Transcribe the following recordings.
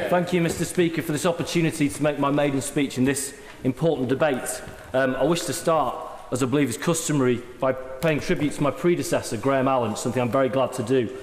Thank you, Mr. Speaker, for this opportunity to make my maiden speech in this important debate. I wish to start, as I believe is customary, by paying tribute to my predecessor, Graham Allen, something I'm very glad to do.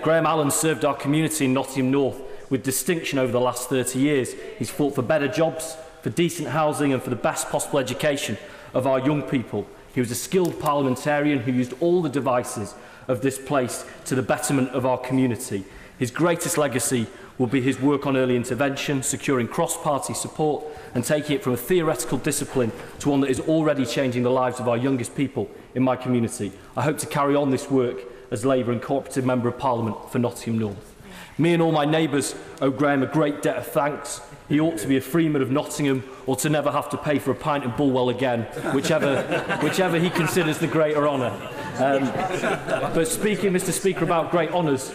Graham Allen served our community in Nottingham North with distinction over the last 30 years. He's fought for better jobs, for decent housing and for the best possible education of our young people. He was a skilled parliamentarian who used all the devices of this place to the betterment of our community. His greatest legacy will be his work on early intervention, securing cross-party support and taking it from a theoretical discipline to one that is already changing the lives of our youngest people in my community. I hope to carry on this work as Labour and Cooperative Member of Parliament for Nottingham North. Me and all my neighbours owe Graham a great debt of thanks. He ought to be a freeman of Nottingham or to never have to pay for a pint in Bulwell again, whichever he considers the greater honour. But speaking, Mr. Speaker, about great honours,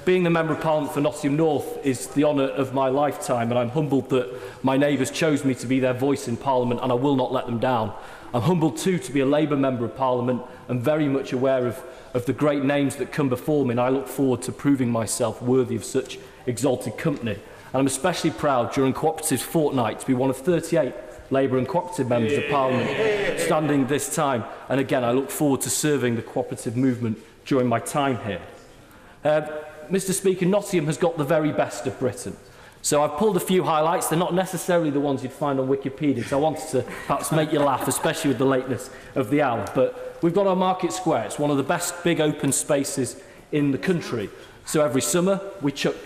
being the Member of Parliament for Nottingham North is the honour of my lifetime, and I'm humbled that my neighbours chose me to be their voice in Parliament, and I will not let them down. I'm humbled too to be a Labour Member of Parliament and very much aware of the great names that come before me, and I look forward to proving myself worthy of such exalted company. And I'm especially proud during Cooperative's fortnight to be one of 38 Labour and Cooperative Members of Parliament standing this time. And again, I look forward to serving the cooperative movement during my time here. Mr. Speaker, Nottingham has got the very best of Britain. So I've pulled a few highlights. They're not necessarily the ones you'd find on Wikipedia, so I wanted to perhaps make you laugh, especially with the lateness of the hour. But we've got our Market Square. It's one of the best big open spaces in the country. So every summer we chuck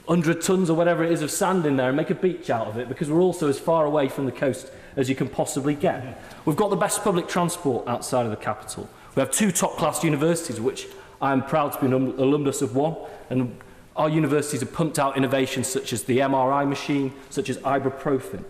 100 tonnes or whatever it is of sand in there and make a beach out of it, because we're also as far away from the coast as you can possibly get. We've got the best public transport outside of the capital. We have 2 top-class universities, which I'm proud to be an alumnus of one, and our universities have pumped out innovations such as the MRI machine, such as ibuprofen.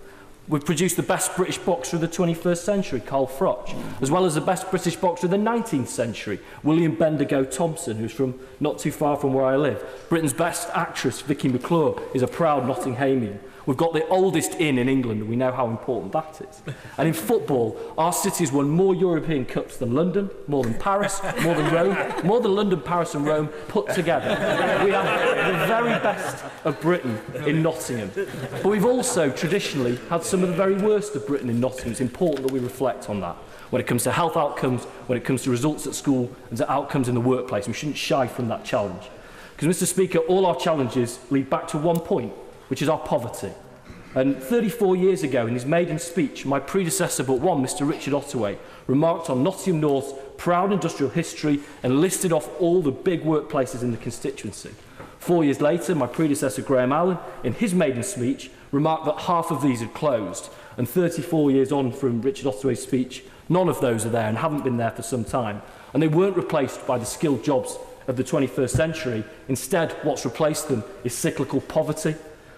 We've produced the best British boxer of the 21st century, Carl Froch, as well as the best British boxer of the 19th century, William Bendigo Thompson, who's from not too far from where I live. Britain's best actress, Vicky McClure, is a proud Nottinghamian. We've got the oldest inn in England, and we know how important that is. And in football, our city's won more European Cups than London, more than Paris, more than Rome, more than London, Paris and Rome put together. We have the very best of Britain in Nottingham. But we've also traditionally had some of the very worst of Britain in Nottingham. It's important that we reflect on that. When it comes to health outcomes, when it comes to results at school, and to outcomes in the workplace, we shouldn't shy from that challenge. Because, Mr. Speaker, all our challenges lead back to one point, which is our poverty. And 34 years ago, in his maiden speech, my predecessor but one, Mr. Richard Ottaway, remarked on Nottingham North's proud industrial history and listed off all the big workplaces in the constituency. 4 years later, my predecessor Graham Allen, in his maiden speech, remarked that half of these had closed. And 34 years on from Richard Ottaway's speech, none of those are there and haven't been there for some time. And they weren't replaced by the skilled jobs of the 21st century. Instead, what's replaced them is cyclical poverty.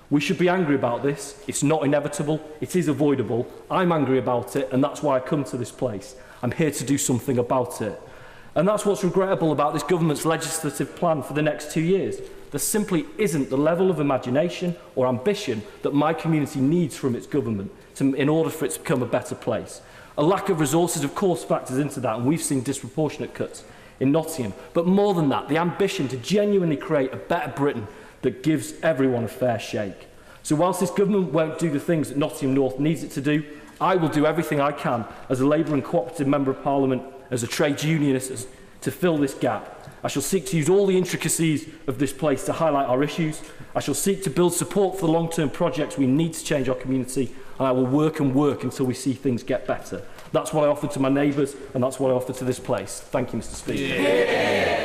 We should be angry about this. It's not inevitable. It is avoidable. I'm angry about it, and that's why I come to this place. I'm here to do something about it. And that's what's regrettable about this government's legislative plan for the next 2 years. There simply isn't the level of imagination or ambition that my community needs from its government in order for it to become a better place. A lack of resources, of course, factors into that, and we've seen disproportionate cuts in Nottingham. But more than that, the ambition to genuinely create a better Britain that gives everyone a fair shake. So whilst this government won't do the things that Nottingham North needs it to do, I will do everything I can as a Labour and Cooperative Member of Parliament, as a trade unionist, to fill this gap. I shall seek to use all the intricacies of this place to highlight our issues. I shall seek to build support for the long-term projects we need to change our community, and I will work and work until we see things get better. That's what I offer to my neighbours, and that's what I offer to this place. Thank you, Mr. Speaker. Yeah.